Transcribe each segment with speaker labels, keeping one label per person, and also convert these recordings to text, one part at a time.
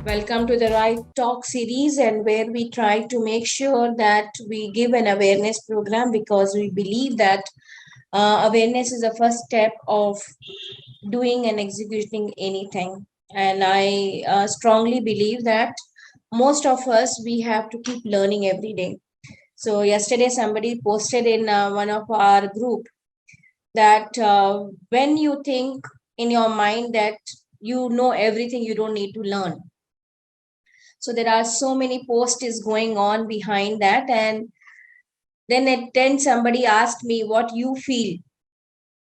Speaker 1: Welcome to the Right Talk series, and where we try to make sure that we give an awareness program because we believe that awareness is the first step of doing and executing anything. And I strongly believe that most of us we have to keep learning every day. So yesterday somebody posted in one of our group that when you think in your mind that you know everything, you don't need to learn. So there are so many posts is going on behind that, and then somebody asked me what you feel,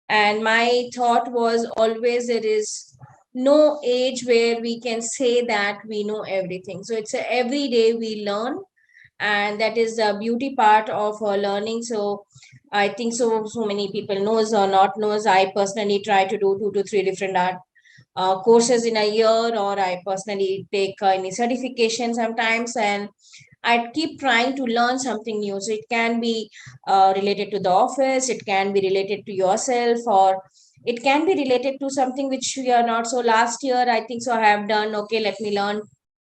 Speaker 1: and my thought was always there is no age where we can say that we know everything. So it's a every day we learn, and that is the beauty part of learning. So I think so many people knows or not knows, I personally try to do 2 to 3 different art courses in a year, or I personally take any certification sometimes, and I keep trying to learn something new. So it can be related to the office, it can be related to yourself, or it can be related to something which you are not. So last year, I think so, I have done, okay, let me learn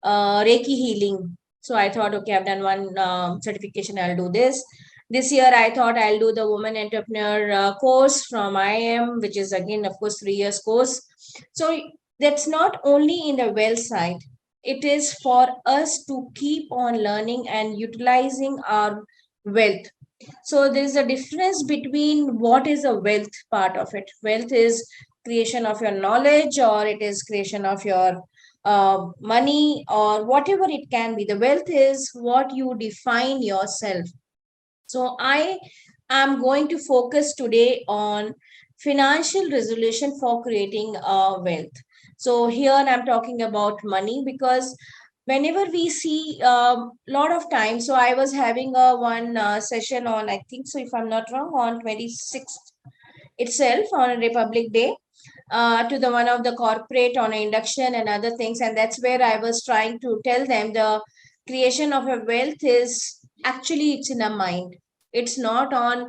Speaker 1: Reiki healing. So I thought, okay, I've done one certification, I'll do this. This year, I thought I'll do the Woman Entrepreneur course from IIM, which is again, of course, 3 years course. So that's not only in the wealth side, it is for us to keep on learning and utilizing our wealth. So there's a difference between what is a wealth part of it. Wealth is creation of your knowledge, or it is creation of your money, or whatever it can be. The wealth is what you define yourself. So I am going to focus today on financial resolution for creating wealth. So here I'm talking about money, because whenever we see a lot of time. So I was having a one session on, I think so, if I'm not wrong, on 26th itself, on Republic Day, to the one of the corporate on induction and other things, and that's where I was trying to tell them the creation of a wealth is actually it's in a mind. It's not on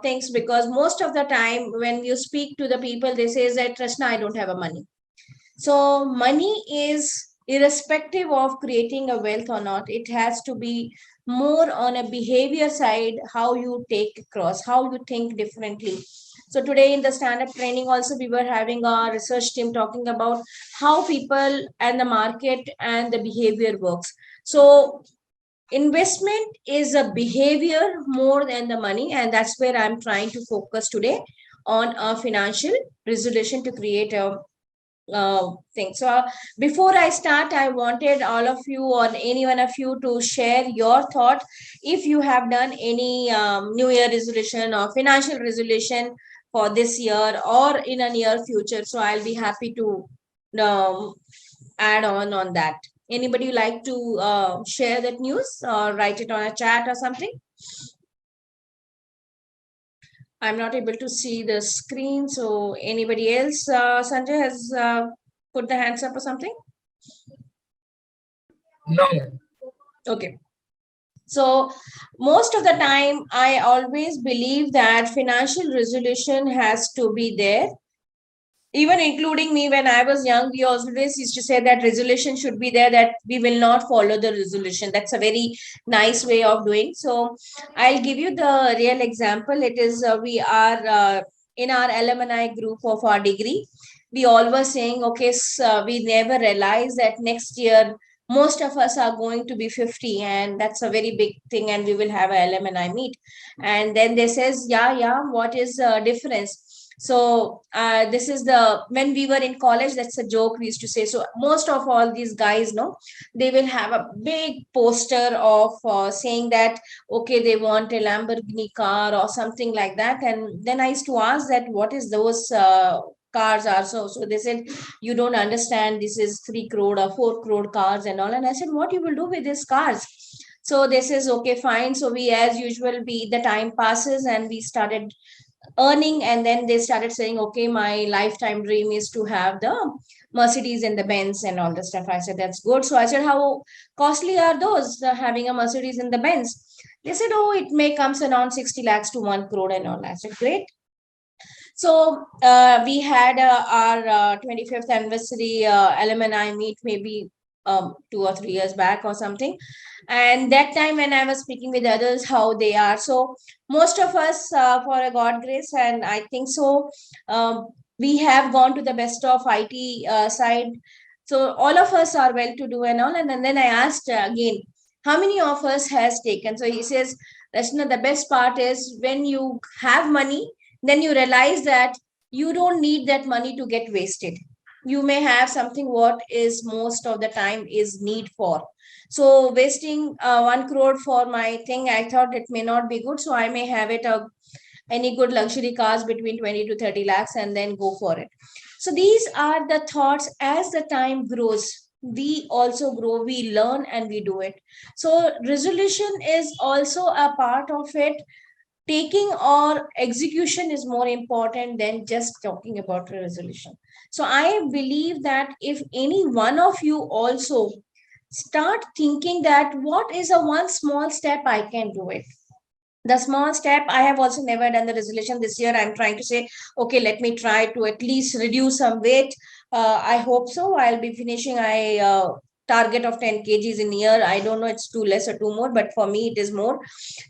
Speaker 1: things, because most of the time when you speak to the people, they say that Trishna, I don't have a money. So money is irrespective of creating a wealth or not. It has to be more on a behavior side, how you take across, how you think differently. So today in the stand-up training also, we were having a research team talking about how people and the market and the behavior works. So investment is a behavior more than the money, and that's where I'm trying to focus today on a financial resolution to create a thing. So before I start, I wanted all of you or any one of you to share your thought if you have done any New Year resolution or financial resolution for this year or in a near future. So I'll be happy to um, add on that. Anybody like to share that news or write it on a chat or something? I'm not able to see the screen. So anybody else, Sanjay, has put the hands up or something?
Speaker 2: No,
Speaker 1: Okay. So most of the time, I always believe that financial resolution has to be there. Even including me, when I was young, we always used to say that resolution should be there, that we will not follow the resolution. That's a very nice way of doing. So I'll give you the real example. It is we are in our alumni group of our degree. We all were saying, okay, so we never realized that next year most of us are going to be 50, and that's a very big thing, and we will have an alumni meet. And then they says, yeah, what is the difference? So this is the, when we were in college, that's a joke we used to say. So most of all these guys know, they will have a big poster of saying that, okay, they want a Lamborghini car or something like that. And then I used to ask that what is those cars are. So they said, you don't understand, this is 3 crore or 4 crore cars and all. And I said, what you will do with these cars? So this is okay, fine. So we, as usual, we, the time passes and we started earning, and then they started saying, okay, my lifetime dream is to have the Mercedes and the Benz and all the stuff. I said, that's good. So I said, how costly are those, having a Mercedes and the Benz? They said, oh, it may comes around 60 lakhs to 1 crore and all. I said, great. So we had our 25th anniversary alumni meet maybe 2 or 3 years back or something. And that time when I was speaking with others how they are, so most of us, for a god grace, and I think so, we have gone to the best of IT side. So all of us are well to do and all. And then I asked again, how many of us has taken? So he says, Rashna, the best part is when you have money, then you realize that you don't need that money to get wasted. You may have something what is most of the time is need for. So wasting 1 crore for my thing, I thought it may not be good. So I may have it any good luxury cars between 20 to 30 lakhs and then go for it. So these are the thoughts. As the time grows, we also grow, we learn, and we do it. So resolution is also a part of it. Taking or execution is more important than just talking about a resolution. So I believe that if any one of you also start thinking that what is a one small step I can do it, the small step. I have also never done the resolution this year. I'm trying to say, okay, let me try to at least reduce some weight. I hope so. I'll be finishing I target of 10 kgs in a year. I don't know it's too less or too more, but for me it is more,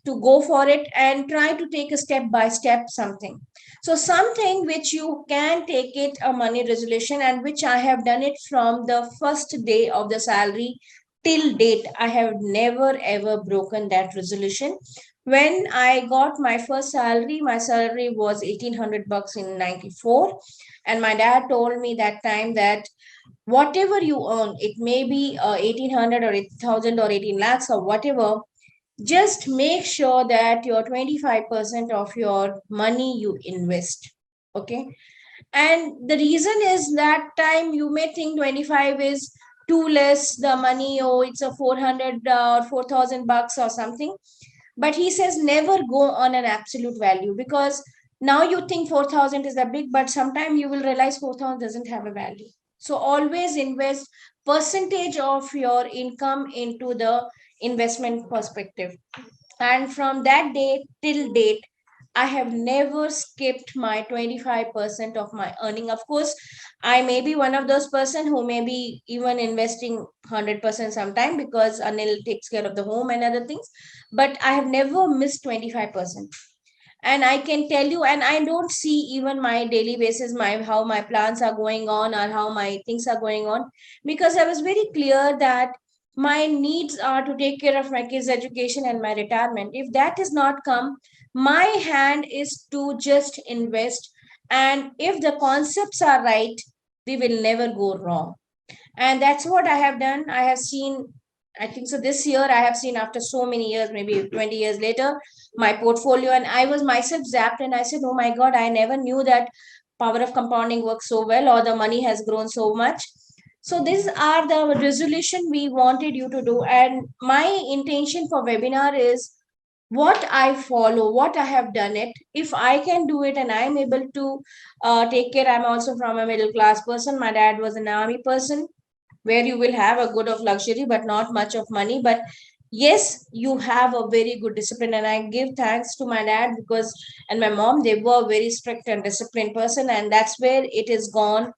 Speaker 1: to go for it and try to take a step by step something. So something which you can take it a money resolution, and which I have done it from the first day of the salary till date. I have never ever broken that resolution. When I got my first salary, my salary was 1800 bucks in 94. And my dad told me that time that whatever you earn, it may be 1800 or 8000 or 18 lakhs or whatever, just make sure that your 25% of your money you invest. Okay. And the reason is that time you may think 25 is too less the money, oh, it's a 400 or 4000 bucks or something. But he says never go on an absolute value, because now you think 4000 is a big, but sometime you will realize 4000 doesn't have a value. So always invest percentage of your income into the investment perspective. And from that day till date, I have never skipped my 25% of my earning. Of course, I may be one of those person who may be even investing 100% sometime, because Anil takes care of the home and other things. But I have never missed 25%. And I can tell you, and I don't see even my daily basis, my how my plans are going on or how my things are going on, because I was very clear that my needs are to take care of my kids education and my retirement. If that is not come, my hand is to just invest. And if the concepts are right, we will never go wrong. And that's what I have done. I have seen, I think so this year I have seen, after so many years, maybe 20 years later, my portfolio, and I was myself zapped, and I said, oh my god, I never knew that power of compounding works so well, or the money has grown so much. So these are the resolution we wanted you to do. And my intention for webinar is what I follow, what I have done it. If I can do it and I'm able to take care, I'm also from a middle class person. My dad was an army person, where you will have a good of luxury but not much of money. But yes, you have a very good discipline, and I give thanks to my dad, because and my mom, they were very strict and disciplined person, and that's where it is gone.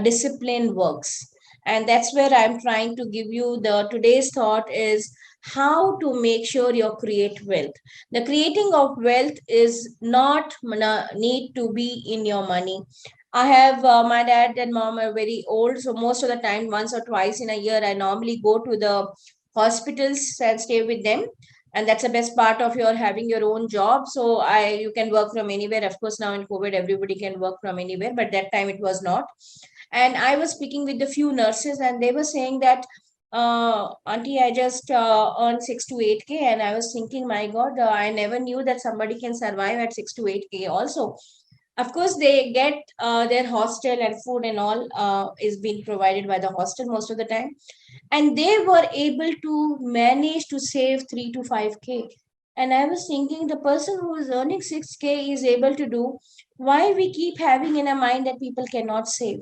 Speaker 1: Discipline works. And that's where I'm trying to give you the today's thought is how to make sure you create wealth. The creating of wealth is not need to be in your money. I have my dad and mom are very old, so most of the time, once or twice in a year, I normally go to the hospitals and stay with them. And that's the best part of your having your own job. So you can work from anywhere. Of course, now in COVID, everybody can work from anywhere, but that time it was not. And I was speaking with a few nurses, and they were saying that, Auntie, I just earned 6 to 8K, and I was thinking, my God, I never knew that somebody can survive at 6 to 8K also. Of course, they get their hostel and food and all is being provided by the hostel most of the time. And they were able to manage to save 3 to 5K. And I was thinking, the person who is earning 6K is able to do, why we keep having in our mind that people cannot save?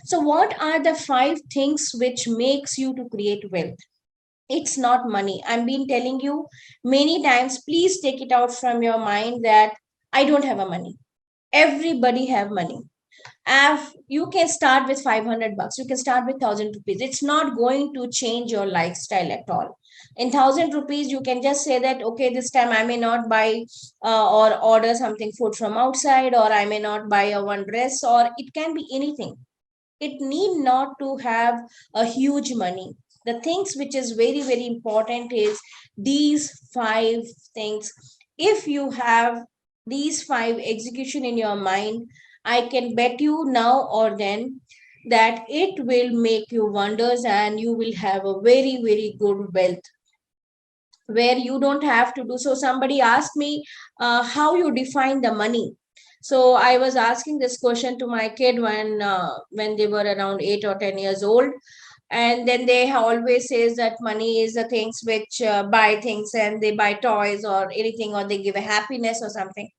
Speaker 1: So what are the 5 things which makes you to create wealth? It's not money. I've been telling you many times, please take it out from your mind that I don't have a money. Everybody have money. You can start with 500 bucks, you can start with 1000 rupees. It's not going to change your lifestyle at all. In 1000 rupees, you can just say that, okay, this time I may not buy or order something food from outside, or I may not buy a one dress, or it can be anything. It need not to have a huge money. The things which is very, very important is these five things. If you have these five execution in your mind, I can bet you now or then that it will make you wonders, and you will have a very, very good wealth where you don't have to do. So somebody asked me how you define the money. So I was asking this question to my kid when they were around 8 or 10 years old, and then they always says that money is the things which buy things, and they buy toys or anything, or they give a happiness or something.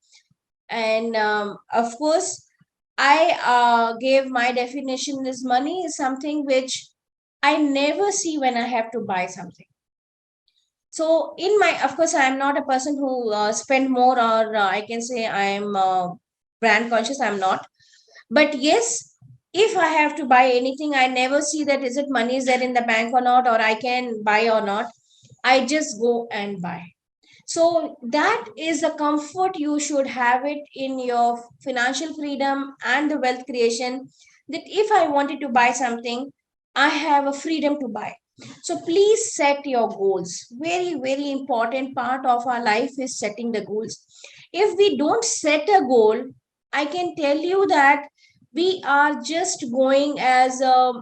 Speaker 1: And of course, I gave my definition is money is something which I never see when I have to buy something. So in my, of course, I am not a person who spend more, or I can say I am brand conscious. I'm not. But yes, if I have to buy anything, I never see that is it money is there in the bank or not, or I can buy or not. I just go and buy. So that is a comfort you should have it in your financial freedom and the wealth creation. That if I wanted to buy something, I have a freedom to buy. So please set your goals. Very, very important part of our life is setting the goals. If we don't set a goal, I can tell you that we are just going as a,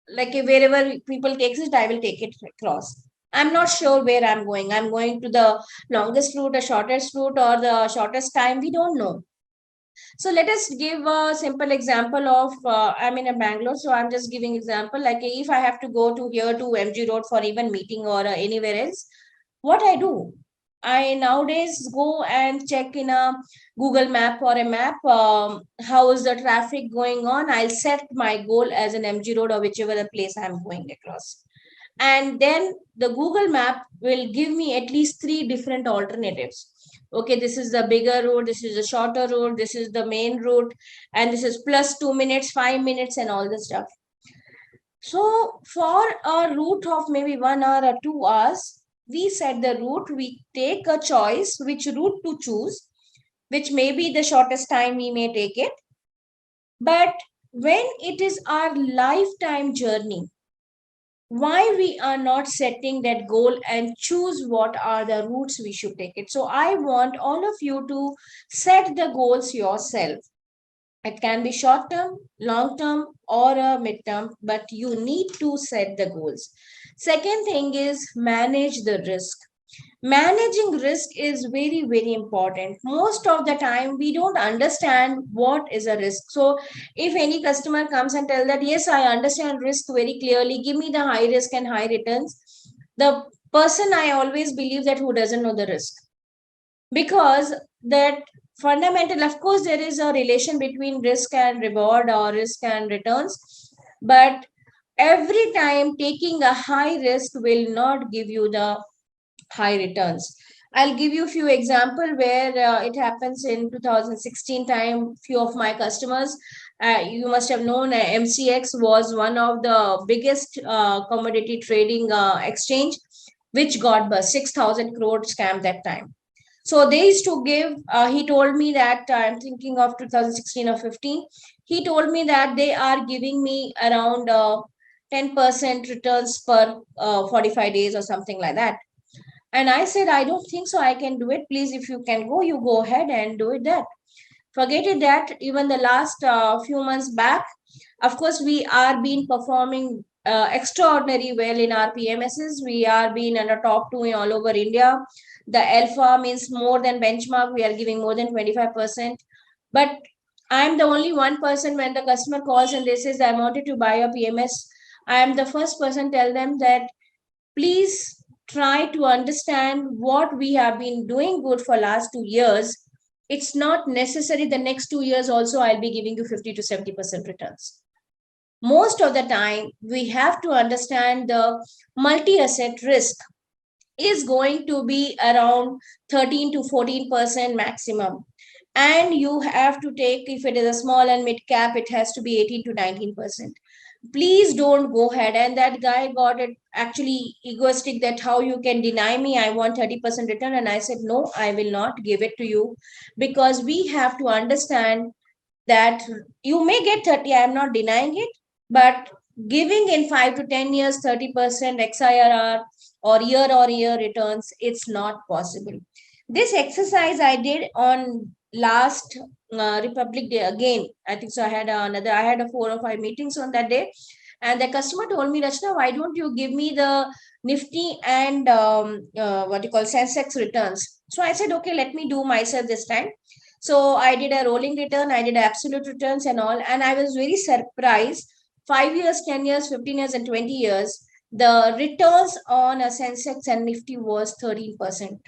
Speaker 1: like a, wherever people takes it, I will take it across. I'm not sure where I'm going. I'm going to the longest route, the shortest route, or the shortest time. We don't know. So let us give a simple example of I'm in a Bangalore, so I'm just giving example. Like if I have to go to here to MG Road for even meeting or anywhere else, what I do? I nowadays go and check in a Google map or a map, how is the traffic going on. I'll set my goal as an MG Road or whichever the place I'm going across. And then the Google map will give me at least three different alternatives. Okay, this is the bigger road, this is the shorter road, this is the main route, and this is plus 2 minutes, 5 minutes, and all this stuff. So for a route of maybe 1 hour or 2 hours, we set the route, we take a choice which route to choose, which may be the shortest time we may take it. But when it is our lifetime journey, why we are not setting that goal and choose what are the routes we should take it. So I want all of you to set the goals yourself. It can be short term, long term, or a midterm, but you need to set the goals. Second thing is manage the risk. Managing risk is very, very important. Most of the time we don't understand what is a risk. So if any customer comes and tell that, yes, I understand risk very clearly, give me the high risk and high returns, the person, I always believe that, who doesn't know the risk. Because that fundamental, of course there is a relation between risk and reward or risk and returns, but every time taking a high risk will not give you the high returns. I'll give you a few example where it happens in 2016 time. Few of my customers, you must have known, MCX was one of the biggest commodity trading exchange, which got bust, 6,000 crore scam that time. So they used to give, he told me that, I'm thinking of 2016 or 15, he told me that they are giving me around 10% returns per 45 days or something like that. And I said, I don't think so. I can do it. Please, if you can go, you go ahead and do it that. Forget it that even the last few months back, of course, we are been performing extraordinary well in our PMSs. We are being in the top two in all over India. The alpha means more than benchmark. We are giving more than 25%. But I'm the only one person when the customer calls and they says, I wanted to buy a PMS. I am the first person tell them that please try to understand what we have been doing good for last 2 years. It's not necessary the next 2 years also I'll be giving you 50 to 70% returns. Most of the time we have to understand the multi-asset risk. is going to be around 13 to 14% maximum. And you have to take, if it is a small and mid cap, it has to be 18 to 19%. Please don't go ahead. And that guy got it actually egoistic, that how you can deny me, I want 30% return. And I said, no, I will not give it to you, because we have to understand that you may get 30, I am not denying it, but giving in 5 to 10 years 30% XIRR or year returns, it's not possible. This exercise I did on last Republic Day again. I think so. I had a 4 or 5 meetings on that day, and the customer told me, Rachna, why don't you give me the Nifty and what you call Sensex returns? So I said, okay, let me do myself this time. So I did a rolling return, I did absolute returns and all, and I was very surprised. 5 years, 10 years, 15 years, and 20 years, the returns on a Sensex and Nifty was 13%.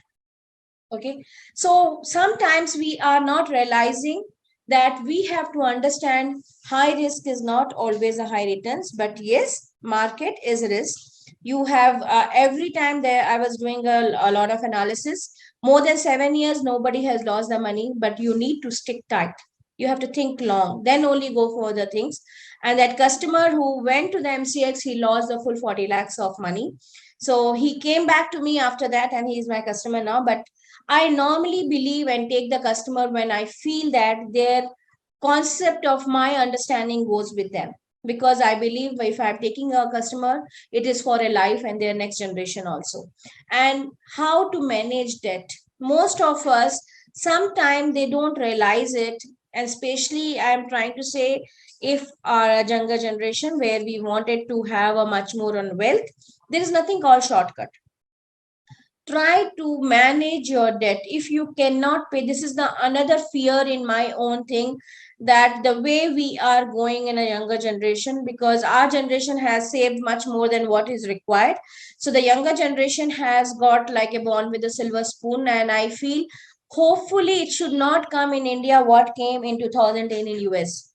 Speaker 1: Okay. So sometimes we are not realizing that we have to understand high risk is not always a high returns, but yes, market is risk. You have every time there, I was doing a lot of analysis. More than 7 years, nobody has lost the money, but you need to stick tight. You have to think long, then only go for the things. And that customer who went to the MCX, he lost the full 40 lakhs of money. So he came back to me after that, and he is my customer now. But I normally believe and take the customer when I feel that their concept of my understanding goes with them. Because I believe if I'm taking a customer, it is for a life and their next generation also. And how to manage debt. Most of us, sometimes they don't realize it. And especially, I'm trying to say, if our younger generation where we wanted to have a much more on wealth, there is nothing called shortcut. Try to manage your debt. If you cannot pay, this is the another fear in my own thing, that the way we are going in a younger generation, because our generation has saved much more than what is required. So the younger generation has got like a bond with a silver spoon, and I feel hopefully it should not come in India what came in 2010 in US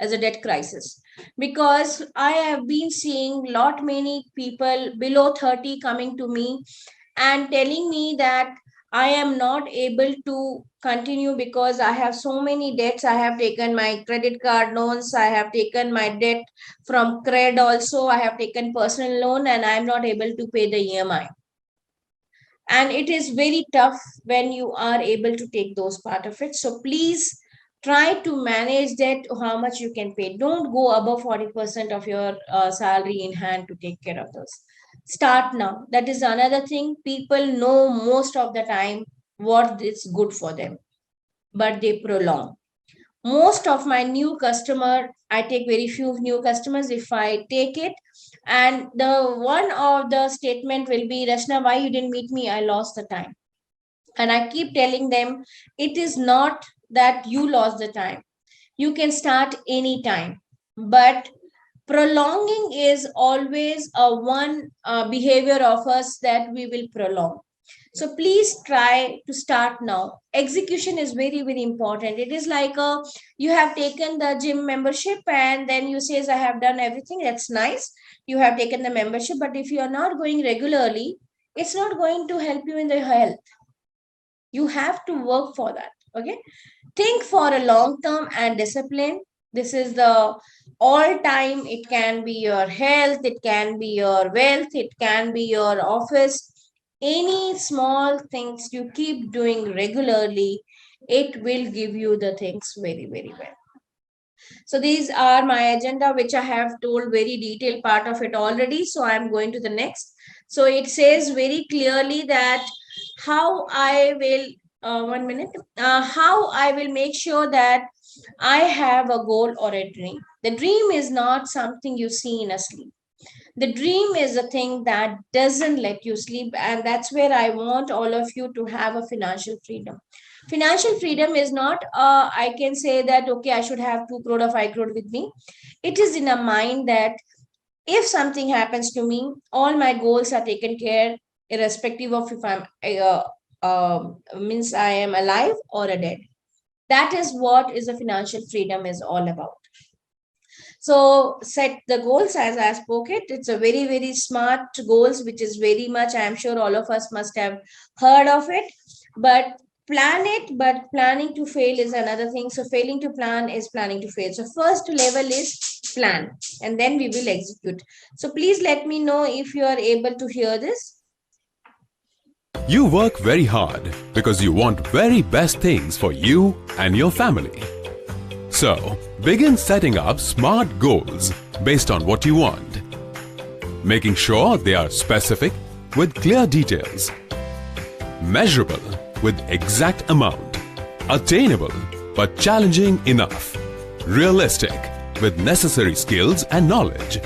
Speaker 1: as a debt crisis. Because I have been seeing lot many people below 30 coming to me and telling me that I am not able to continue because I have so many debts. I have taken my credit card loans, I have taken my debt from cred also, I have taken personal loan, and I am not able to pay the EMI. And it is very tough when you are able to take those part of it. So please try to manage that, how much you can pay. Don't go above 40% of your salary in hand to take care of those. Start now. That is another thing. People know most of the time what is good for them, but they prolong. Most of my new customer, I take very few new customers if I take it, and the one of the statement will be, Rachna, why you didn't meet me, I lost the time. And I keep telling them, it is not that you lost the time, you can start anytime, but prolonging is always a one behavior of us that we will prolong. So please try to start now. Execution is very, very important. It is like you have taken the gym membership and then you says, I have done everything. That's nice. You have taken the membership, but if you are not going regularly, it's not going to help you in the health. You have to work for that. Okay. Think for a long term and discipline. This is the all time. It can be your health, it can be your wealth, it can be your office. Any small things you keep doing regularly, it will give you the things very, very well. So these are my agenda, which I have told very detailed part of it already. So I'm going to the next. So it says very clearly that how I will, 1 minute, how I will make sure that I have a goal or a dream. The dream is not something you see in a sleep. The dream is a thing that doesn't let you sleep. And that's where I want all of you to have a financial freedom. Financial freedom is not, I can say that, okay, I should have 2 crore or 5 crore with me. It is in a mind that if something happens to me, all my goals are taken care, irrespective of if I'm, means I am alive or a dead. That is what is a financial freedom is all about. So set the goals as I spoke it. It's a very, very smart goals, which is very much, I'm sure all of us must have heard of it. But plan it, but planning to fail is another thing. So failing to plan is planning to fail. So first level is plan, and then we will execute. So please let me know if you are able to hear this.
Speaker 2: You work very hard because you want very best things for you and your family. So, begin setting up SMART goals based on what you want, making sure they are specific with clear details, measurable with exact amount, attainable but challenging enough, realistic with necessary skills and knowledge.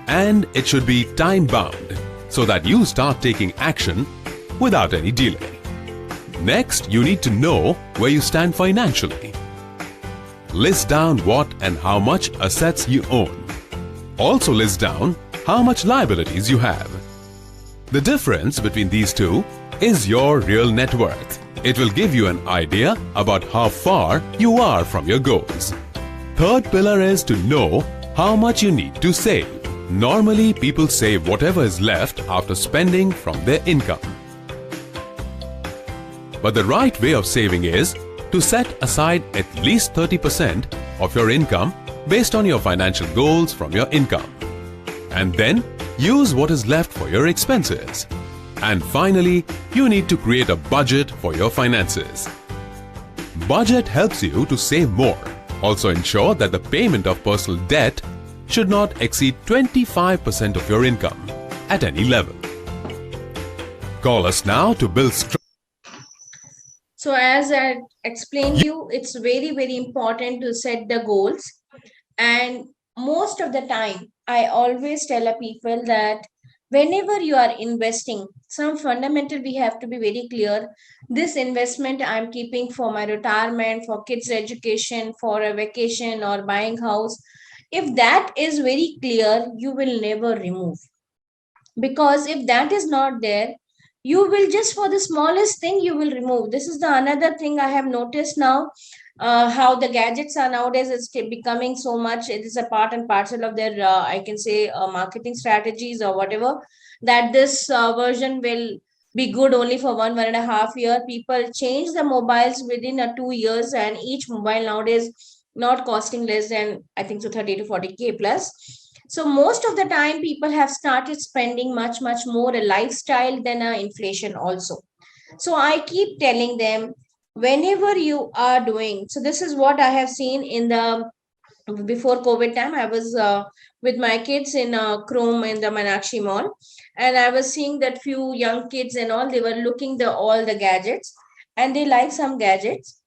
Speaker 2: And it should be time-bound so that you start taking action without any delay. Next, you need to know where you stand financially. List down what and how much assets you own. Also list down how much liabilities you have. The difference between these two is your real net worth. It will give you an idea about how far you are from your goals. Third pillar is to know how much you need to save. Normally, people save whatever is left after spending from their income. But the right way of saving is to set aside at least 30% of your income based on your financial goals from your income. And then use what is left for your expenses. And finally, you need to create a budget for your finances. Budget helps you to save more. Also ensure that the payment of personal debt should not exceed 25% of your income at any level. Call us now to build strong.
Speaker 1: So as I explained you, it's very, very important to set the goals. And most of the time, I always tell a people that whenever you are investing, some fundamental we have to be very clear. This investment I'm keeping for my retirement, for kids' education, for a vacation or buying house. If that is very clear, you will never remove. Because if that is not there, you will just for the smallest thing you will remove. This is the another thing I have noticed now, how the gadgets are nowadays, it's becoming so much, it is a part and parcel of their I can say marketing strategies or whatever, that this version will be good only for 1.5 year. People change the mobiles within 2 years, and each mobile nowadays not costing less than I think so 30 to 40K plus. So most of the time people have started spending much more a lifestyle than a inflation also. So I keep telling them, whenever you are doing, so this is what I have seen in the before COVID time. I was with my kids in Chrome in the Manakshi Mall, and I was seeing that few young kids and all, they were looking the all the gadgets, and they like some gadgets,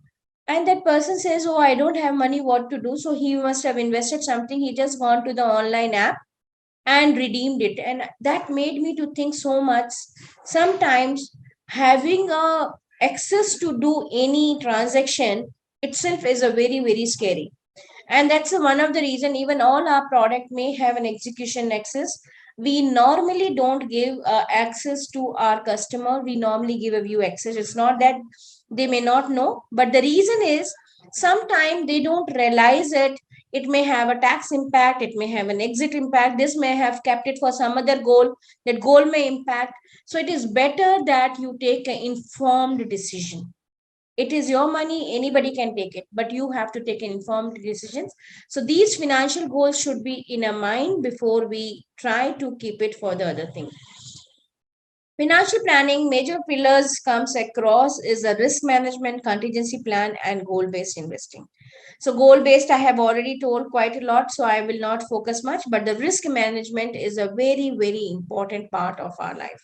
Speaker 1: and that person says, oh, I don't have money, what to do? So he must have invested something, he just gone to the online app and redeemed it. And that made me to think so much. Sometimes having a access to do any transaction itself is a very, very scary. And that's one of the reason even all our product may have an execution access. We normally don't give access to our customer, we normally give a view access. It's not that they may not know, but the reason is sometimes they don't realize it. It may have a tax impact, it may have an exit impact, this may have kept it for some other goal, that goal may impact. So it is better that you take an informed decision. It is your money, anybody can take it, but you have to take an informed decisions. So these financial goals should be in our mind before we try to keep it for the other thing. Financial planning major pillars comes across is a risk management, contingency plan, and goal based investing. So goal based I have already told quite a lot, so I will not focus much, but the risk management is a very, very important part of our life.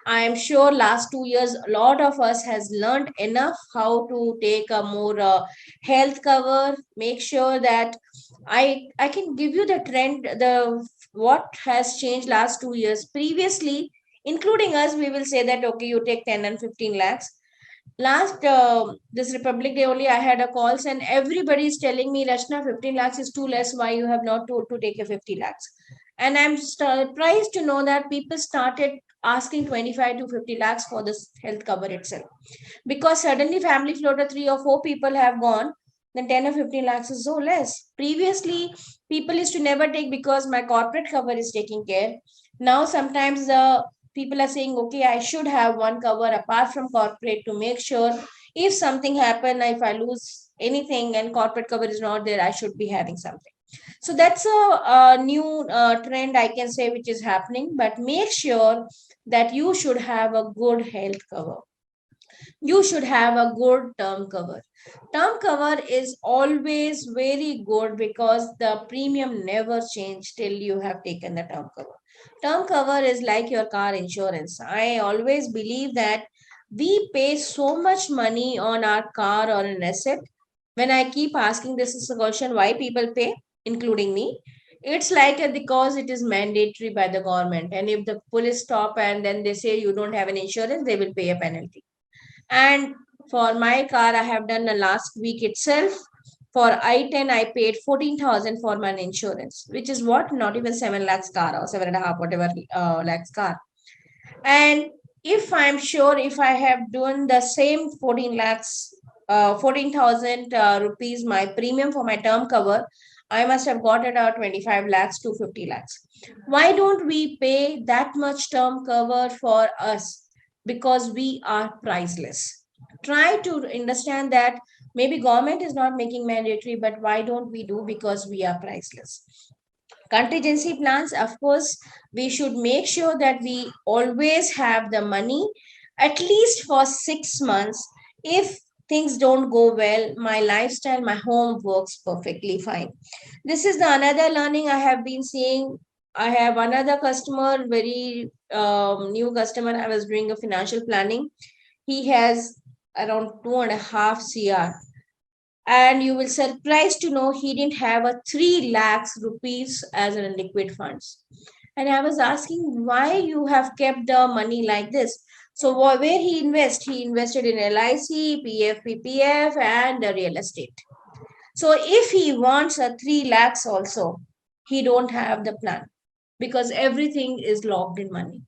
Speaker 1: I am sure last 2 years a lot of us has learned enough how to take a more health cover, make sure that I can give you the trend, the what has changed last 2 years. Previously, including us, we will say that okay, you take 10 and 15 lakhs. Last this Republic Day only I had a calls, and everybody is telling me, Rachna, 15 lakhs is too less, why you have not told to take a 50 lakhs? And I'm surprised to know that people started asking 25 to 50 lakhs for this health cover itself, because suddenly family floater 3 or 4 people have gone, then 10 or 15 lakhs is so less. Previously, people used to never take because my corporate cover is taking care. Now, sometimes the people are saying, okay, I should have one cover apart from corporate to make sure if something happen, if I lose anything and corporate cover is not there, I should be having something. So that's a new trend I can say which is happening. But make sure that you should have a good health cover. You should have a good term cover. Term cover is always very good because the premium never change till you have taken the term cover. Term cover is like your car insurance. I always believe that we pay so much money on our car or an asset. When I keep asking this is a question why people pay, including me, it's like because it is mandatory by the government. And if the police stop and then they say you don't have an insurance, they will pay a penalty. And for my car, I have done the last week itself. For I-10, I paid 14,000 for my insurance, which is what? Not even 7 lakhs car or 7.5, whatever lakhs car. And if I'm sure if I have done the same 14 lakhs, 14,000 rupees, my premium for my term cover, I must have got it out 25 lakhs to 50 lakhs. Why don't we pay that much term cover for us? Because we are priceless. Try to understand that maybe government is not making mandatory, but why don't we do? Because we are priceless. Contingency plans, of course, we should make sure that we always have the money at least for 6 months. If things don't go well, my lifestyle, my home works perfectly fine. This is the another learning I have been seeing. I have another customer, very new customer. I was doing a financial planning. He has around 2.5 CR, and you will surprised to know he didn't have a 3 lakhs rupees as in liquid funds. And I was asking why you have kept the money like this. So where he invested in LIC, PF, PPF, and the real estate. So if he wants a 3 lakhs also, he don't have the plan because everything is locked in money.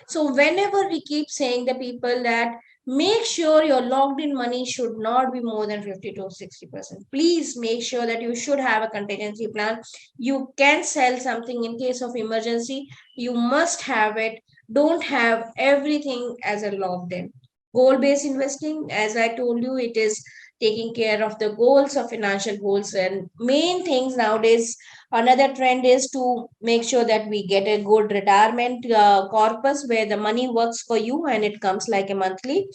Speaker 1: So whenever we keep saying the people that make sure your locked in money should not be more than 50 to 60%. Please make sure that you should have a contingency plan. You can sell something in case of emergency. You must have it. Don't have everything as a locked in. Goal based investing, as I told you, it is taking care of the goals of financial goals and main things nowadays. Another trend is to make sure that we get a good retirement corpus where the money works for you and it comes like a monthly.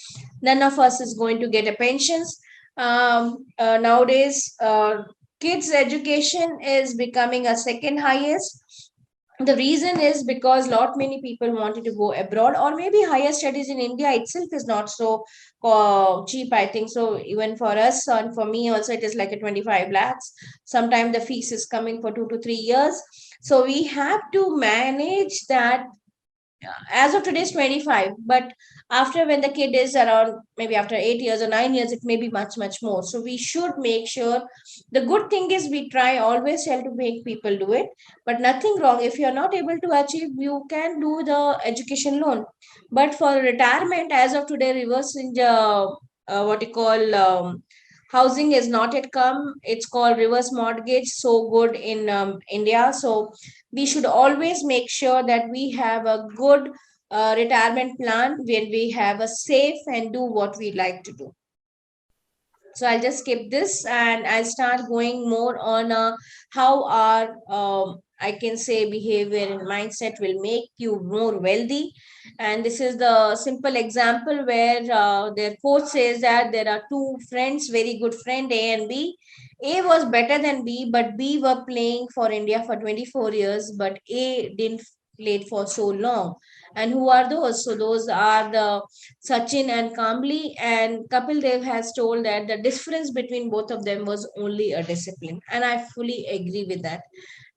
Speaker 1: None of us is going to get a pensions. Nowadays, kids' education is becoming a second highest. The reason is because lot many people wanted to go abroad, or maybe higher studies in India itself is not so cheap, I think. So even for us and for me also, it is like a 25 lakhs. Sometimes the fees is coming for 2 to 3 years. So we have to manage that. As of today is 25, but after when the kid is around maybe after 8 years or 9 years, it may be much more. So we should make sure. The good thing is we try always try to make people do it, but nothing wrong if you're not able to achieve, you can do the education loan. But for retirement, as of today, reverse in the what you call housing is not yet come. It's called reverse mortgage, so good in India. So we should always make sure that we have a good retirement plan when we have a safe and do what we like to do. So I'll just skip this and I'll start going more on how our I can say behavior and mindset will make you more wealthy. And this is the simple example where their quote says that there are two friends, very good friend A and B. A was better than B, but B were playing for India for 24 years, but A didn't played for so long. And who are those? So those are the Sachin and Kambli, and Kapil Dev has told that the difference between both of them was only a discipline. And I fully agree with that.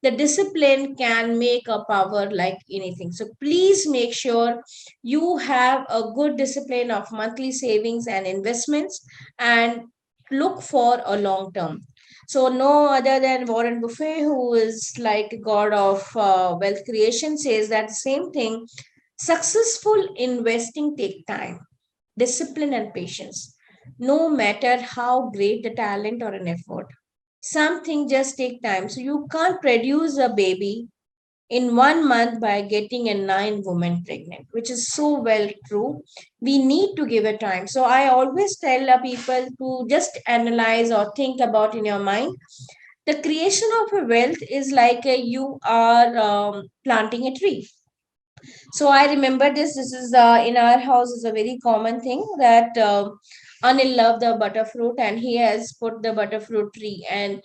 Speaker 1: The discipline can make a power like anything. So please make sure you have a good discipline of monthly savings and investments and look for a long term. So no other than Warren Buffett, who is like god of wealth creation, says that same thing. Successful investing take time, discipline, and patience. no matter how great the talent or an effort. Something just take time. So you can't produce a baby in 1 month by getting a 9 woman pregnant, which is so well true. We need to give it time. So I always tell people to just analyze or think about in your mind. The creation of a wealth is like you are planting a tree. So I remember this. This is in our house is a very common thing that Anil loved the butterfruit and he has put the butterfruit tree, and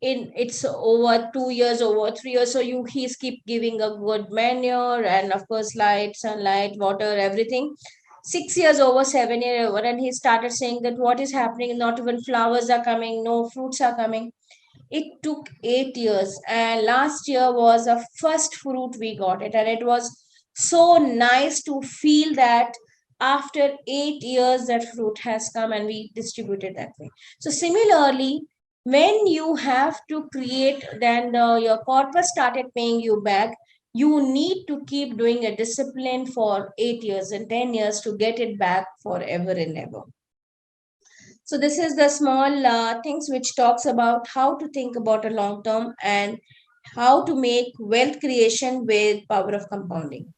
Speaker 1: in it's over 2 years, over 3 years. So he's keep giving a good manure and of course light, sunlight, water, everything. 6 years over, 7 years over, and he started saying that what is happening? Not even flowers are coming, no fruits are coming. It took 8 years, and last year was the first fruit we got it, and it was so nice to feel that after 8 years that fruit has come and we distributed that way. So similarly, when you have to create, then your corpus started paying you back. You need to keep doing a discipline for 8 years and 10 years to get it back forever and ever. So this is the small things which talks about how to think about a long term and how to make wealth creation with power of compounding.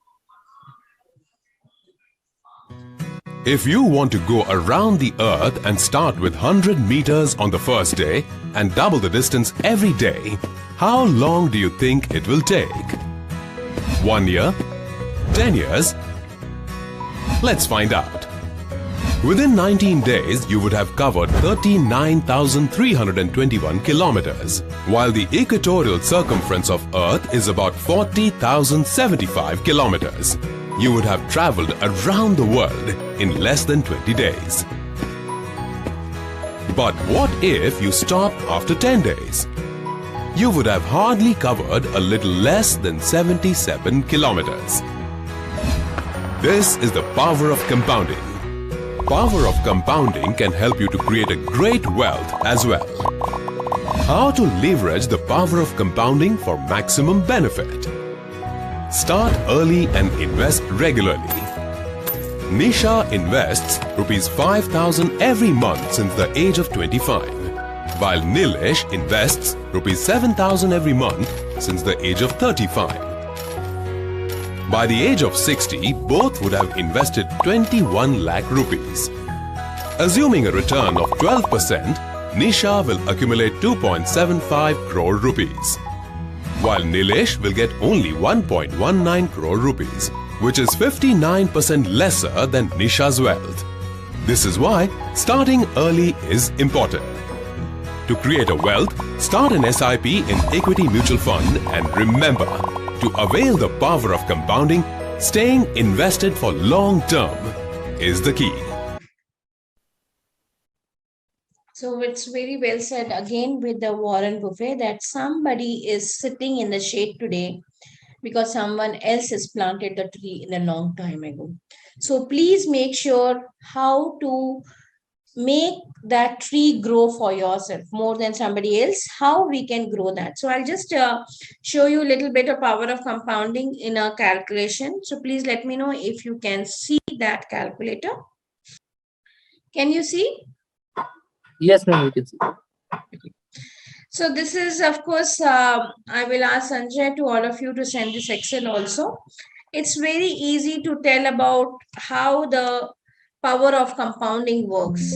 Speaker 2: If you want to go around the earth and start with 100 meters on the first day and double the distance every day, how long do you think it will take? 1 year? 10 years? Let's find out. Within 19 days, you would have covered 39,321 kilometers, while the equatorial circumference of Earth is about 40,075 kilometers. You would have traveled around the world in less than 20 days. But what if you stopped after 10 days? You would have hardly covered a little less than 77 kilometers. This is the power of compounding. Power of compounding can help you to create a great wealth as well. How to leverage the power of compounding for maximum benefit? Start early and invest regularly. Nisha invests rupees 5,000 every month since the age of 25, while Nilesh invests rupees 7,000 every month since the age of 35. By the age of 60, both would have invested 21 lakh rupees. Assuming a return of 12%, Nisha will accumulate 2.75 crore rupees, while Nilesh will get only 1.19 crore rupees, which is 59% lesser than Nisha's wealth. This is why starting early is important. To create a wealth, start an SIP in Equity Mutual Fund, and remember, to avail the power of compounding, staying invested for long term is the key.
Speaker 1: So it's very well said again with the Warren Buffett that somebody is sitting in the shade today because someone else has planted the tree in a long time ago. So please make sure how to make that tree grow for yourself more than somebody else, how we can grow that. So I'll just show you a little bit of power of compounding in a calculation. So please let me know if you can see that calculator. Can you see?
Speaker 3: Yes, ma'am, you can see.
Speaker 1: So this is, of course, I will ask Sanjay to all of you to send this Excel also. It's very easy to tell about how the power of compounding works.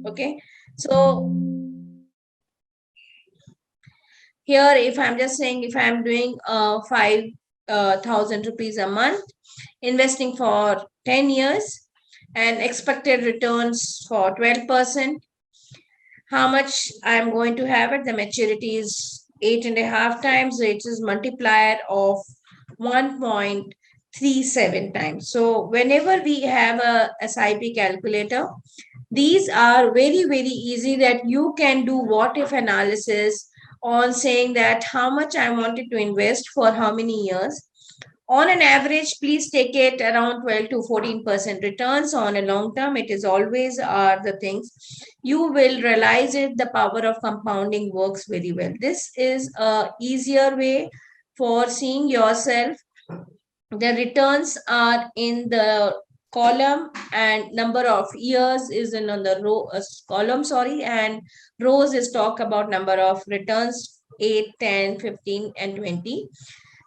Speaker 1: Okay, so here, if I'm just saying, if I'm doing 5,000 rupees a month, investing for 10 years and expected returns for 12%, how much I'm going to have it? The maturity is 8.5 times, it is multiplier of 1.37 times. So whenever we have a SIP calculator, these are very, very easy that you can do what if analysis on saying that how much I wanted to invest for how many years. On an average, please take it around 12 to 14% returns. On a long term, it is always are the things. You will realize it, the power of compounding works very well. This is a easier way for seeing yourself. The returns are in the column, and number of years is in on the row column, sorry, and rows is talk about number of returns, 8, 10, 15, and 20.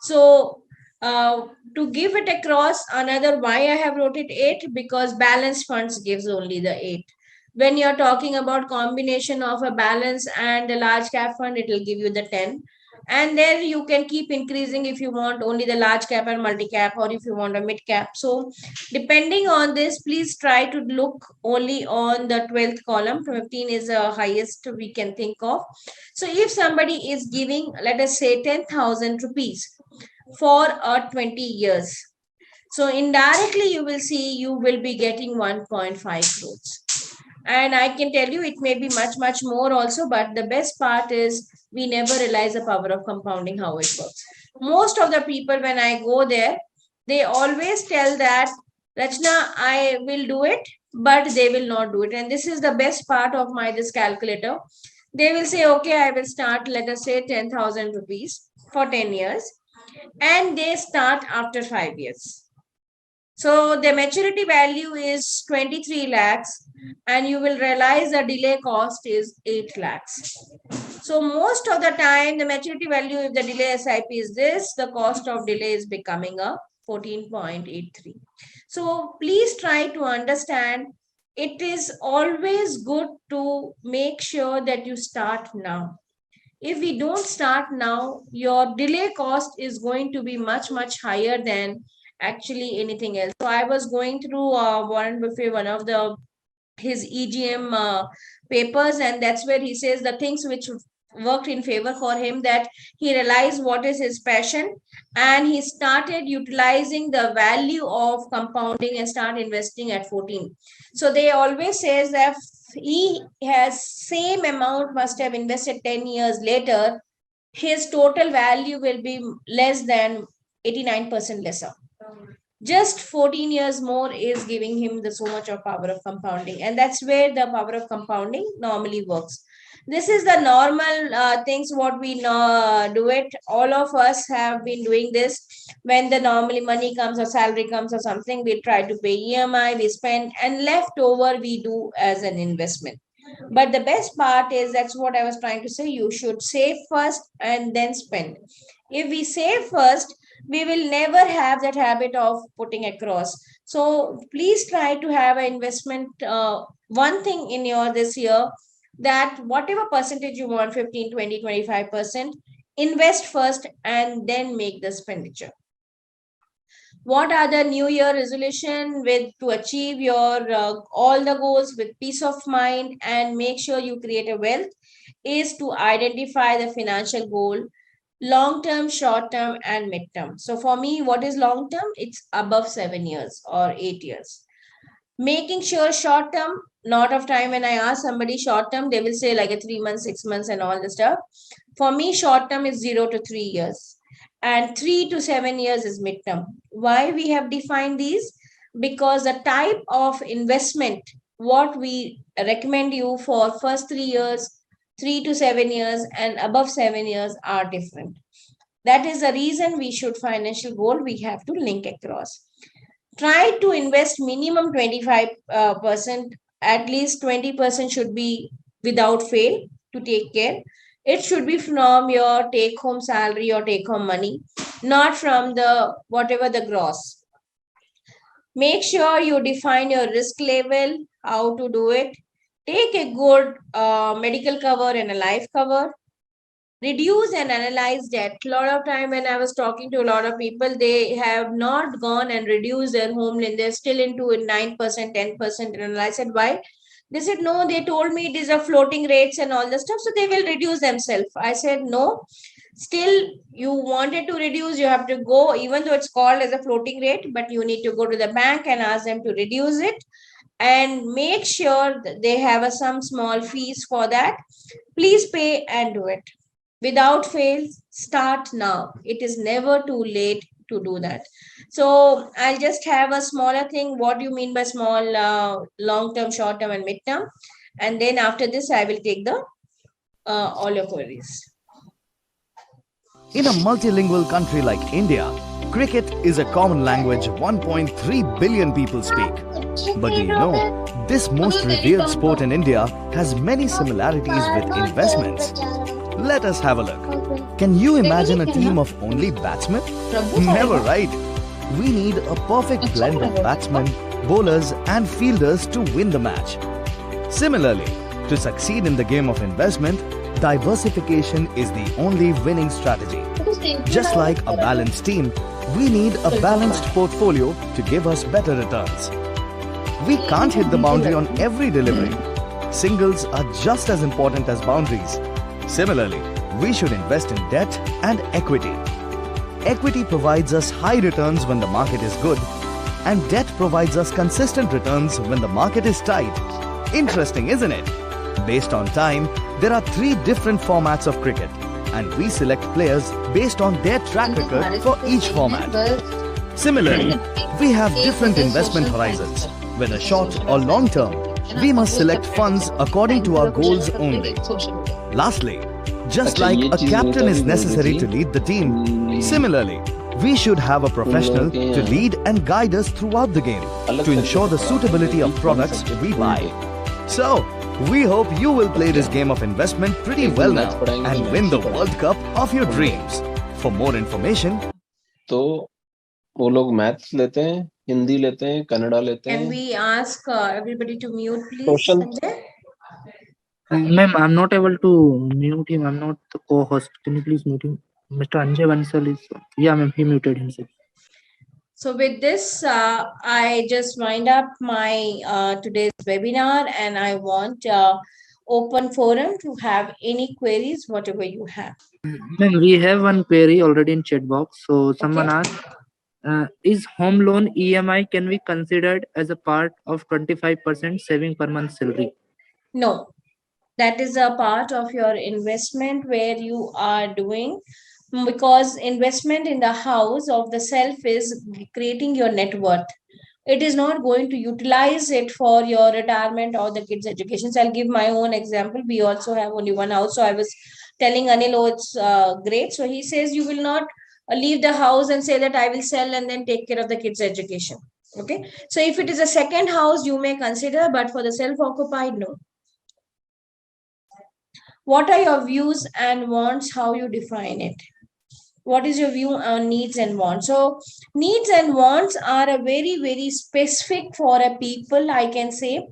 Speaker 1: So to give it across, another why I have wrote it 8, because balanced funds gives only the 8. When you're talking about combination of a balance and a large cap fund, it will give you the 10. And then you can keep increasing if you want only the large cap and multi cap, or if you want a mid cap. So depending on this, please try to look only on the 12th column. 15 is the highest we can think of. So if somebody is giving, let us say, 10,000 rupees for 20 years, so indirectly you will see you will be getting 1.5 crores. And I can tell you it may be much more also, but the best part is we never realize the power of compounding, how it works. Most of the people, when I go there, they always tell that, Rachna, I will do it, but they will not do it. And this is the best part of my this calculator. They will say, okay, I will start, let us say, 10,000 rupees for 10 years, and they start after 5 years. So the maturity value is 23 lakhs, and you will realize the delay cost is 8 lakhs. So most of the time, the maturity value, if the delay SIP is this, the cost of delay is becoming a 14.83. So please try to understand, it is always good to make sure that you start now. If we don't start now, your delay cost is going to be much higher than actually anything else. So I was going through Warren Buffett, one of the his EGM papers, and that's where he says the things which worked in favor for him, that he realized what is his passion, and he started utilizing the value of compounding and start investing at 14. So they always says that he has same amount must have invested 10 years later, his total value will be less than 89% lesser. Just 14 years more is giving him the so much of power of compounding, and that's where the power of compounding normally works. This is the normal things what we do it. All of us have been doing this. When the normally money comes or salary comes or something, we try to pay EMI, we spend, and leftover we do as an investment. But the best part is, that's what I was trying to say, you should save first and then spend. If we save first, we will never have that habit of putting across. So please try to have an investment. One thing in your this year, that whatever percentage you want, 15, 20, 25%, invest first and then make the expenditure. What are the new year resolution with to achieve your all the goals with peace of mind and make sure you create a wealth, is to identify the financial goal, long term, short term, and mid term. So for me, what is long term? It's above 7 years or 8 years. Making sure short term, lot of time when I ask somebody short term, they will say like a 3 months, 6 months, and all the stuff. For me, short term is 0 to 3 years, and 3 to 7 years is midterm. Why we have defined these? Because the type of investment what we recommend you for first 3 years, 3 to 7 years, and above 7 years are different. That is the reason we should financial goal we have to link across. Try to invest minimum 25%, at least 20% should be without fail to take care. It should be from your take home salary or take home money, not from the whatever the gross. Make sure you define your risk level, how to do it. Take a good medical cover and a life cover. Reduce and analyze debt. A lot of time when I was talking to a lot of people, they have not gone and reduced their home loan. They're still into 9%, 10%. And I said, why? They said, no, they told me these are floating rates and all the stuff, so they will reduce themselves. I said, no, still you wanted to reduce, you have to go, even though it's called as a floating rate, but you need to go to the bank and ask them to reduce it, and make sure that they have some small fees for that. Please pay and do it. Without fail, start now. It is never too late to do that. So I'll just have a smaller thing. What do you mean by small, long-term, short-term, and mid-term? And then after this, I will take the all your queries.
Speaker 4: In a multilingual country like India, Cricket is a common language 1.3 billion people speak. But do you know, this most revered sport in India has many similarities with investments. Let us have a look. Can you imagine a team of only batsmen? Never, right? We need a perfect blend of batsmen, bowlers and fielders to win the match. Similarly, to succeed in the game of investment, diversification is the only winning strategy. Just like a balanced team, we need a balanced portfolio to give us better returns. We can't hit the boundary on every delivery. Singles are just as important as boundaries. Similarly, we should invest in debt and equity. Equity provides us high returns when the market is good, and debt provides us consistent returns when the market is tight. Interesting, isn't it? Based on time, there are 3 different formats of cricket, and we select players based on their track record for each format. Similarly, we have different investment horizons, whether short or long term. We must select funds according to our goals only. Lastly, just like a captain is necessary to lead the team, similarly, we should have a professional to lead and guide us throughout the game to ensure the suitability of products we buy. So, we hope you will play this game of investment pretty well now and win the World Cup of your dreams. For more information,
Speaker 5: तो वो लोग maths लेते हैं, हिंदी लेते हैं, कन्नड़ा लेते
Speaker 1: Can
Speaker 5: हैं.
Speaker 1: we ask everybody to mute, please?
Speaker 5: Question.
Speaker 1: Sanjay?
Speaker 3: Ma'am, I'm not able to mute him. I'm not the co-host. Can you please mute him? Mr. Anjay Bansal is. Yeah, ma'am, he muted himself.
Speaker 1: So with this, I just wind up my today's webinar, and I want open forum to have any queries, whatever you have.
Speaker 3: Ma'am, we have one query already in chat box. So someone asked, is home loan EMI can be considered as a part of 25% saving per month salary?
Speaker 1: No, that is a part of your investment where you are doing, because investment in the house of the self is creating your net worth. It is not going to utilize it for your retirement or the kids' education. So I'll give my own example. We also have only one house. So I was telling Anil, oh, it's great. So he says you will not leave the house and say that I will sell and then take care of the kids' education. Okay. So if it is a second house, you may consider, but for the self-occupied, no. What are your views and wants? How you define it? What is your view on needs and wants? So needs and wants are a very, very specific for a people. I can say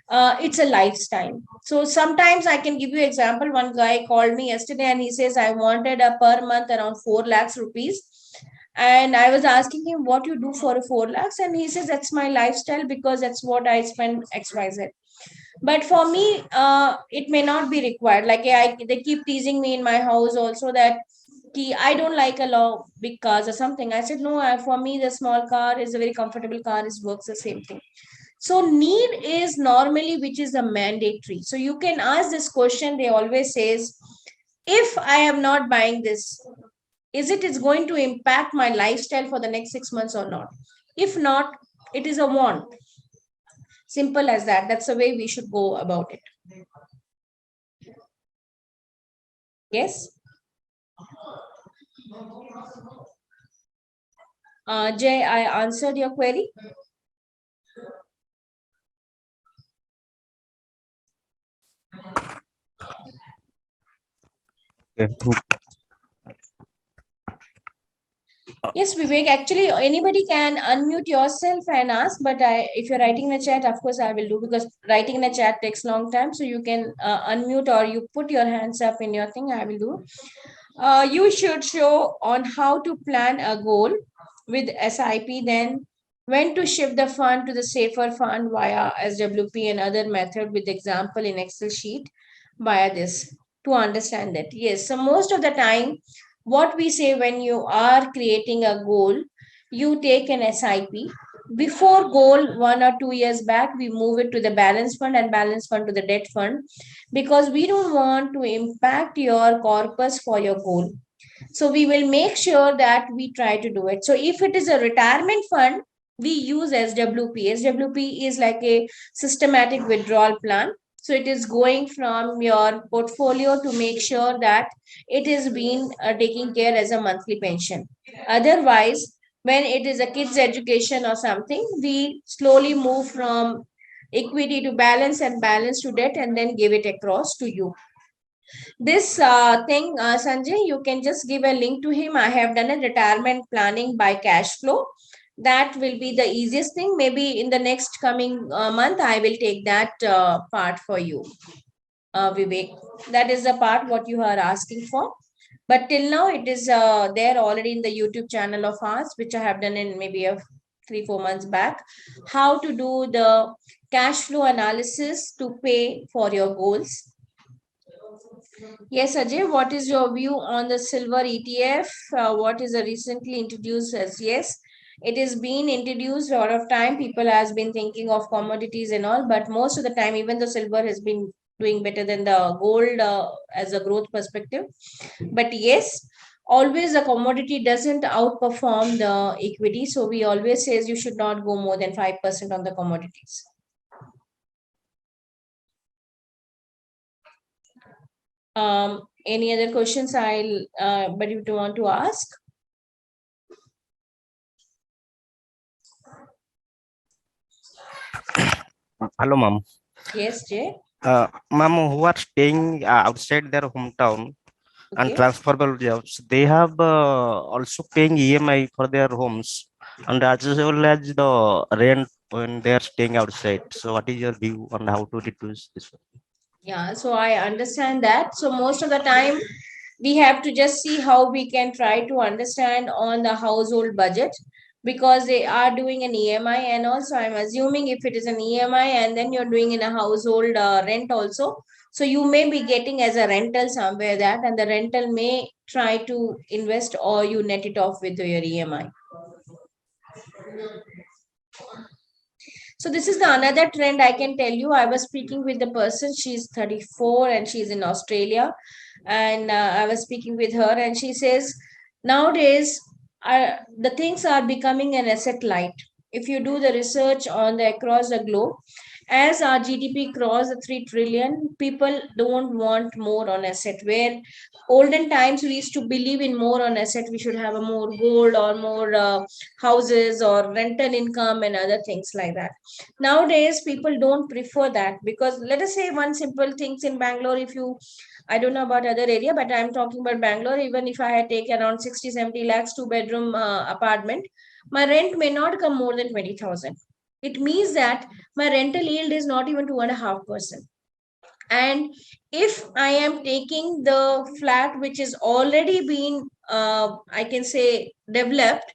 Speaker 1: it's a lifestyle. So sometimes I can give you example. One guy called me yesterday and he says, I wanted a per month around 4 lakhs rupees. And I was asking him what you do for a 4 lakhs. And he says, that's my lifestyle because that's what I spend XYZ. But for me, it may not be required. Like they keep teasing me in my house also that I don't like a lot big cars or something. I said, no, for me, the small car is a very comfortable car. It works the same thing. So need is normally, which is a mandatory. So you can ask this question. They always says, if I am not buying this, is going to impact my lifestyle for the next 6 months or not? If not, it is a want. Simple as that. That's the way we should go about it. Yes. Jay, I answered your query. Yes, Vivek, actually anybody can unmute yourself and ask, but if you're writing in the chat, of course I will do, because writing in the chat takes long time. So you can unmute or you put your hands up in your thing, I will do. You should show on how to plan a goal with SIP, then when to shift the fund to the safer fund via SWP and other method with example in Excel sheet via this to understand that. Yes, so most of the time, what we say when you are creating a goal, you take an SIP. Before goal 1 or 2 years back, we move it to the balance fund and balance fund to the debt fund, because we don't want to impact your corpus for your goal. So we will make sure that we try to do it. So if it is a retirement fund, we use SWP. SWP is like a systematic withdrawal plan. So it is going from your portfolio to make sure that it is being taken care as a monthly pension. Otherwise, when it is a kids education or something, we slowly move from equity to balance and balance to debt and then give it across to you. This thing, Sanjay, you can just give a link to him. I have done a retirement planning by cash flow. That will be the easiest thing. Maybe in the next coming month, I will take that part for you, Vivek. That is the part what you are asking for. But till now, it is there already in the YouTube channel of ours, which I have done in maybe a 3-4 months back. How to do the cash flow analysis to pay for your goals. Yes, Ajay, what is your view on the silver ETF? What is the recently introduced as? Yes, it is being introduced a lot of time. People has been thinking of commodities and all, but most of the time, even the silver has been doing better than the gold as a growth perspective. But yes, always the commodity doesn't outperform the equity. So we always says you should not go more than 5% on the commodities. Any other questions but you do want to ask?
Speaker 6: Hello, ma'am.
Speaker 1: Yes, Jay.
Speaker 6: Ma'am, who are staying outside their hometown and
Speaker 1: Okay.
Speaker 6: transferable jobs, they have also paying EMI for their homes and as well as the rent when they are staying outside. So, what is your view on how to reduce this one?
Speaker 1: Yeah, so I understand that. So most of the time, we have to just see how we can try to understand on the household budget, because they are doing an EMI, and also I'm assuming if it is an EMI and then you're doing in a household rent also, so you may be getting as a rental somewhere that, and the rental may try to invest or you net it off with your EMI. So this is the another trend I can tell you. I was speaking with the person, she's 34 and she's in Australia. And I was speaking with her and she says, nowadays, the things are becoming an asset light. If you do the research on the across the globe, as our GDP crossed the 3 trillion, people don't want more on asset. Where olden times we used to believe in more on asset, we should have a more gold or more houses or rental income and other things like that. Nowadays, people don't prefer that, because let us say one simple things in Bangalore, if you, I don't know about other area, but I'm talking about Bangalore. Even if I had taken around 60-70 lakhs 2-bedroom apartment, my rent may not come more than 20,000. It means that my rental yield is not even 2.5%. And if I am taking the flat which is already been, I can say, developed,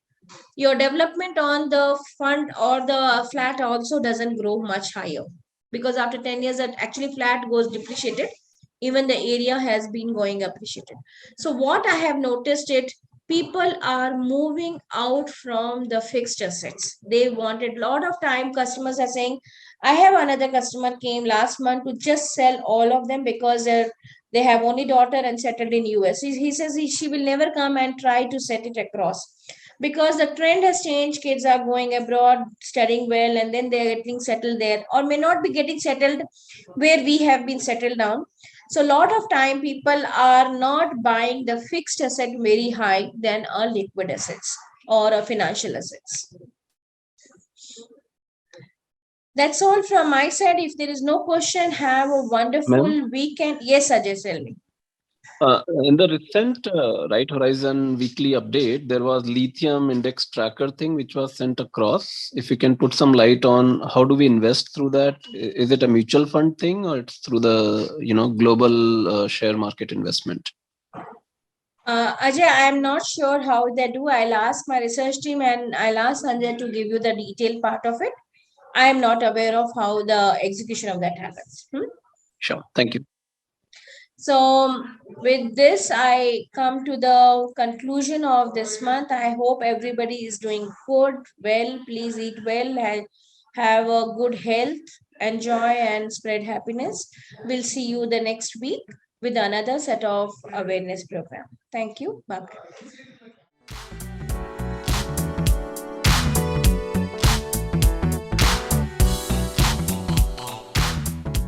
Speaker 1: your development on the fund or the flat also doesn't grow much higher, because after 10 years that actually flat goes depreciated, even the area has been going appreciated. So what I have noticed it, people are moving out from the fixed assets. They wanted a lot of time. Customers are saying, I have another customer came last month to just sell all of them because they have only daughter and settled in US. He says she will never come and try to set it across, because the trend has changed. Kids are going abroad, studying well, and then they're getting settled there, or may not be getting settled where we have been settled down. So a lot of time people are not buying the fixed asset very high than a liquid assets or a financial assets. That's all from my side. If there is no question, have a wonderful weekend. Yes, Ajay, tell me.
Speaker 5: In the recent Right Horizon weekly update, there was lithium index tracker thing which was sent across. If you can put some light on how do we invest through that? Is it a mutual fund thing or it's through the global share market investment?
Speaker 1: Ajay, I am not sure how they do. I'll ask my research team and I'll ask Sanjay to give you the detailed part of it. I am not aware of how the execution of that happens.
Speaker 5: Sure. Thank you.
Speaker 1: So with this, I come to the conclusion of this month. I hope everybody is doing good, well. Please eat well and have a good health, enjoy and spread happiness. We'll see you the next week with another set of awareness program. Thank you. Bye.